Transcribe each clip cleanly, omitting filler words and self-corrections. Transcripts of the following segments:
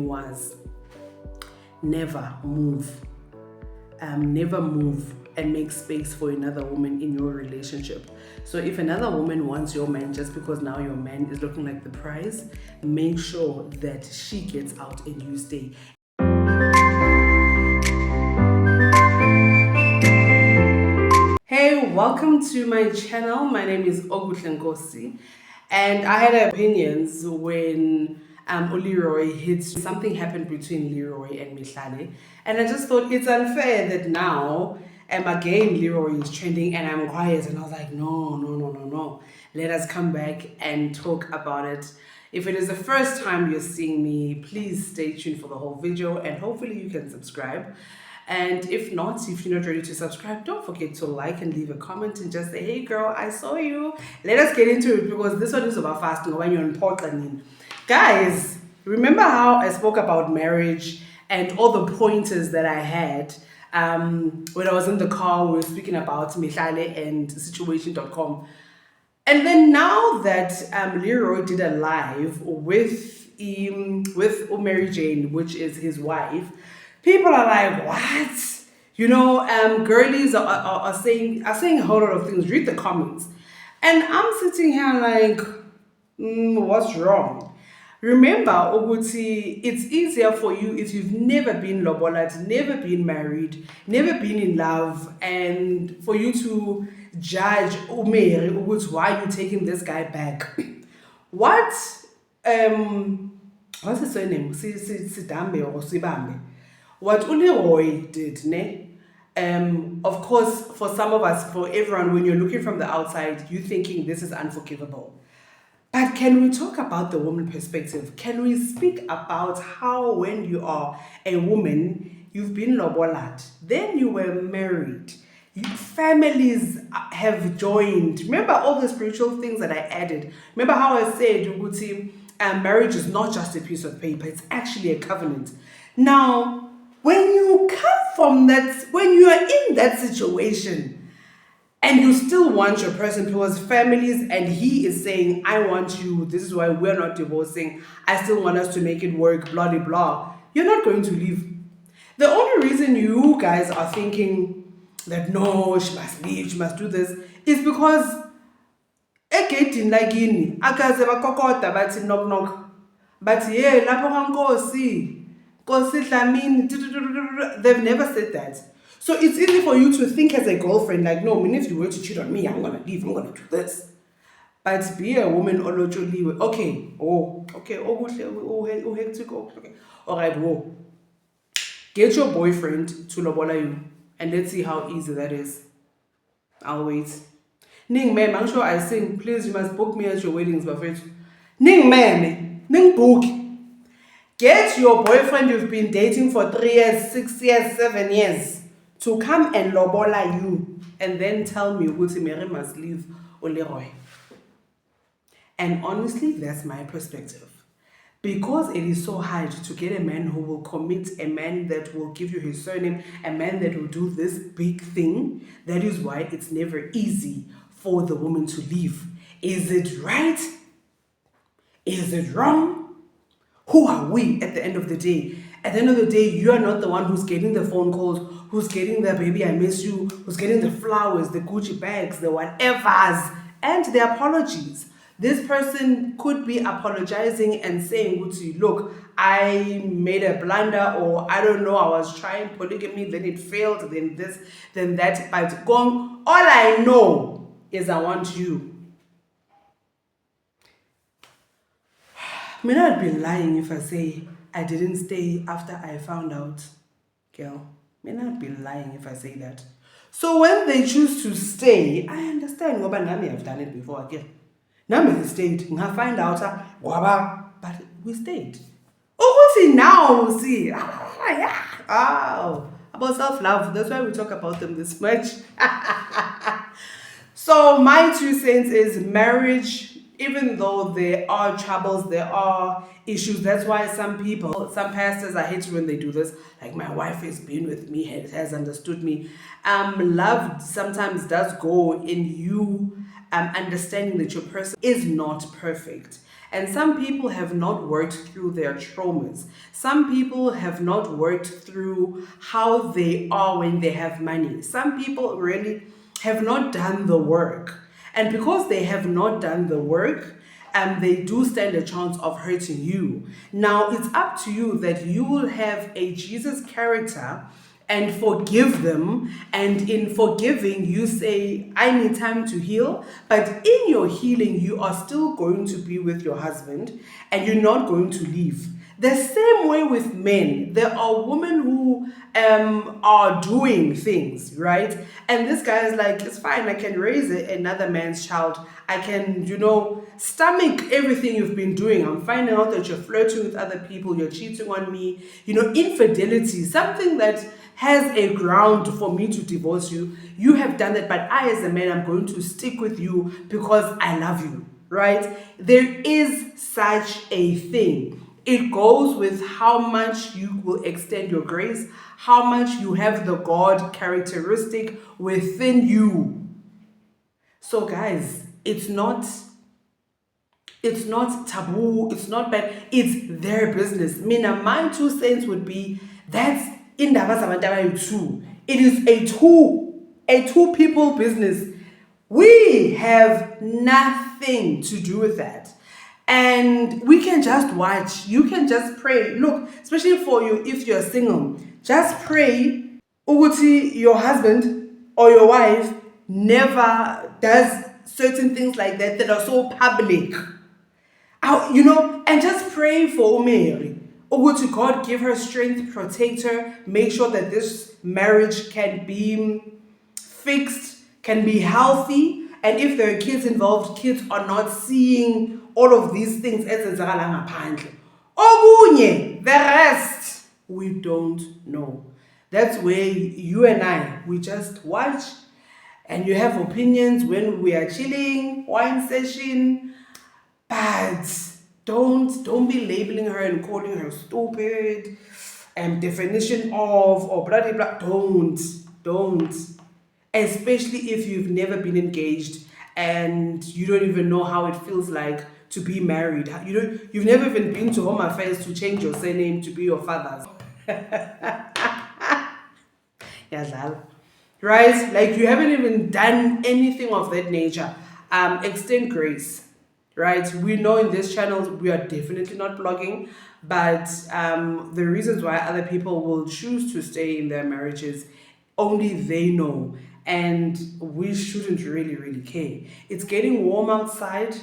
was, never move and make space for another woman in your relationship. So if another woman wants your man just because now your man is looking like the prize, make sure that she gets out and you stay. Hey, welcome to my channel. My name is Oguhle Nkosi, and I had opinions when Leroy hit. Something happened between Leroy and Mihlale, and I just thought it's unfair that now again Leroy is trending and I'm quiet, and I was like, no, let us come back and talk about it. If it is the first time you're seeing me, please stay tuned for the whole video, and hopefully you can subscribe. And if not, if you're not ready to subscribe, don't forget to like and leave a comment and just say, hey girl, I saw you. Let us get into it, because this one is about fasting when you're in Portland. Guys, remember how I spoke about marriage and all the pointers that I had when I was in the car? We were speaking about Mihlale and situation.com. And then now that Leroy did a live with Mary Jane, which is his wife, people are like, what? Girlies are saying a whole lot of things. Read the comments. And I'm sitting here like, what's wrong? Remember, Oguti, it's easier for you if you've never been lobolat, never been married, never been in love, and for you to judge Umeri, Oguti, why are you taking this guy back? What's his surname? Sidambe or Sibambe? What Leroy did, of course, for some of us, for everyone, when you're looking from the outside, you're thinking this is unforgivable. But can we talk about the woman perspective? Can we speak about how when you are a woman, you've been lobolat, then you were married, families have joined. Remember all the spiritual things that I added? Remember how I said, Uguti, marriage is not just a piece of paper, it's actually a covenant. Now, when you come from that, when you are in that situation, and you still want your person towards families, and he is saying, I want you, this is why we're not divorcing, I still want us to make it work, blah, blah, blah, you're not going to leave. The only reason you guys are thinking that no, she must leave, she must do this, is because egedini lakini akaze bakokota bathi knock knock, but yeah, lapho kaNkosi, Nkosi Dlamini, they've never said that. So it's easy for you to think as a girlfriend, like, no, if you were to cheat on me, I'm gonna leave, I'm gonna do this. But be a woman, okay, hectic, okay, all right, whoa. Get your boyfriend to lobola you, and let's see how easy that is. I'll wait. Ning ma'am, I'm sure I sing, please, you must book me at your weddings, Buffett. Ning ma'am, ning book. Get your boyfriend you've been dating for 3 years, 6 years, 7 years to come and lobola you, and then tell me Uguti Mary must leave Leroy. And honestly, that's my perspective. Because it is so hard to get a man who will commit, a man that will give you his surname, a man that will do this big thing, that is why it's never easy for the woman to leave. Is it right? Is it wrong? Who are we at the end of the day? At the end of the day, you are not the one who's getting the phone calls, who's getting the baby I miss you, who's getting the flowers, the Gucci bags, the whatevers, and the apologies. This person could be apologizing and saying, Gucci, look, I made a blunder, or I don't know, I was trying polygamy, then it failed, then this, then that. But all I know is I want you. I may not be lying if I say I didn't stay after I found out. Girl, may not be lying if I say that. So when they choose to stay, I understand. But Nami have done it before again. Nami stayed. I find out, but we stayed. Oh, see now, see. Oh, about self-love. That's why we talk about them this much. So my 2 cents is marriage. Even though there are troubles, there are issues. That's why some pastors, I hate when they do this. Like, my wife has been with me, has understood me. Love sometimes does go in you understanding that your person is not perfect. And some people have not worked through their traumas. Some people have not worked through how they are when they have money. Some people really have not done the work. And because they have not done the work, they do stand a chance of hurting you. Now, it's up to you that you will have a Jesus character and forgive them. And in forgiving, you say, I need time to heal. But in your healing, you are still going to be with your husband and you're not going to leave. The same way with men, there are women who are doing things, right? And this guy is like, it's fine, I can raise another man's child. I can, stomach everything you've been doing. I'm finding out that you're flirting with other people, you're cheating on me. Infidelity, something that has a ground for me to divorce you. You have done that, but I, as a man, I'm going to stick with you because I love you, right? There is such a thing. It goes with how much you will extend your grace, how much you have the God characteristic within you. So guys, it's not taboo, it's not bad, it's their business. My 2 cents would be, that's indaba zabantu abayi-2. It is a two people business. We have nothing to do with that. And we can just watch. You can just pray. Look, especially for you, if you're single, just pray ukuthi your husband or your wife never does certain things like that are so public. And just pray for Mary. Ukuthi God give her strength, protect her, make sure that this marriage can be fixed, can be healthy. And if there are kids involved, kids are not seeing all of these things ezenzakala ngaphandle. Okunye, the rest, we don't know. That's where you and I, we just watch and you have opinions when we are chilling, wine session, but don't be labeling her and calling her stupid and definition of or blah blah blah. Don't. Especially if you've never been engaged and you don't even know how it feels like to be married. You've never even been to Home Affairs to change your surname to be your father's. Yazala. Right? Like you haven't even done anything of that nature. Extend grace. Right? We know in this channel we are definitely not blogging, but the reasons why other people will choose to stay in their marriages, only they know. And we shouldn't really care. It's getting warm outside.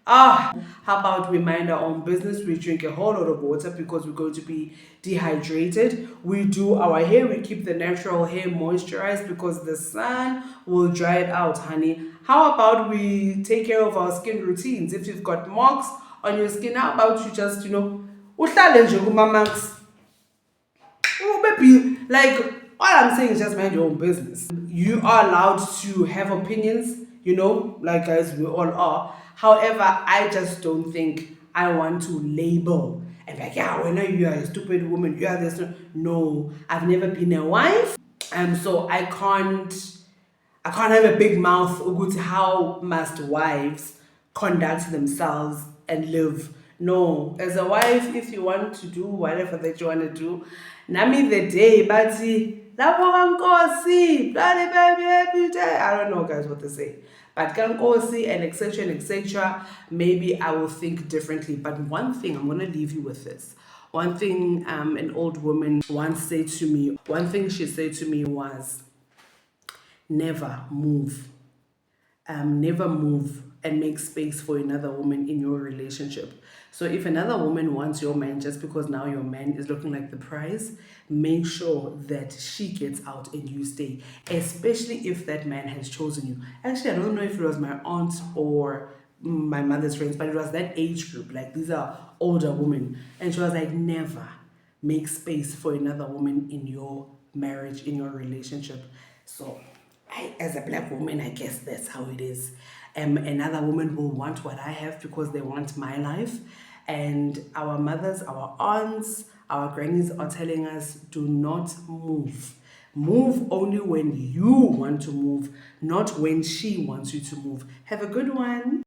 How about we mind our own business? We drink a whole lot of water because we're going to be dehydrated. We do our hair, we keep the natural hair moisturized because the sun will dry it out, honey. How about we take care of our skin routines? If you've got marks on your skin, how about you just, uhlale nje kuma-marks? Like, all I'm saying is just mind your own business. You are allowed to have opinions, like guys, we all are. However, I just don't think I want to label and like, when you are a stupid woman, you are this. No, I've never been a wife. So I can't have a big mouth about how must wives conduct themselves and live. No, as a wife, if you want to do whatever that you want to do, nami the day, bathi, I don't know, guys, what to say. But kankosi and etc. Maybe I will think differently. But one thing, I'm gonna leave you with this. One thing an old woman once said to me, one thing she said to me was, never move. Never move and make space for another woman in your relationship. So if another woman wants your man just because now your man is looking like the prize, make sure that she gets out and you stay, especially if that man has chosen you. Actually, I don't know if it was my aunt or my mother's friends, but it was that age group. Like, these are older women. And she was like, never make space for another woman in your marriage, in your relationship. So as a black woman, I guess that's how it is. Another woman will want what I have because they want my life. And our mothers, our aunts, our grannies are telling us, do not move. Move only when you want to move, not when she wants you to move. Have a good one.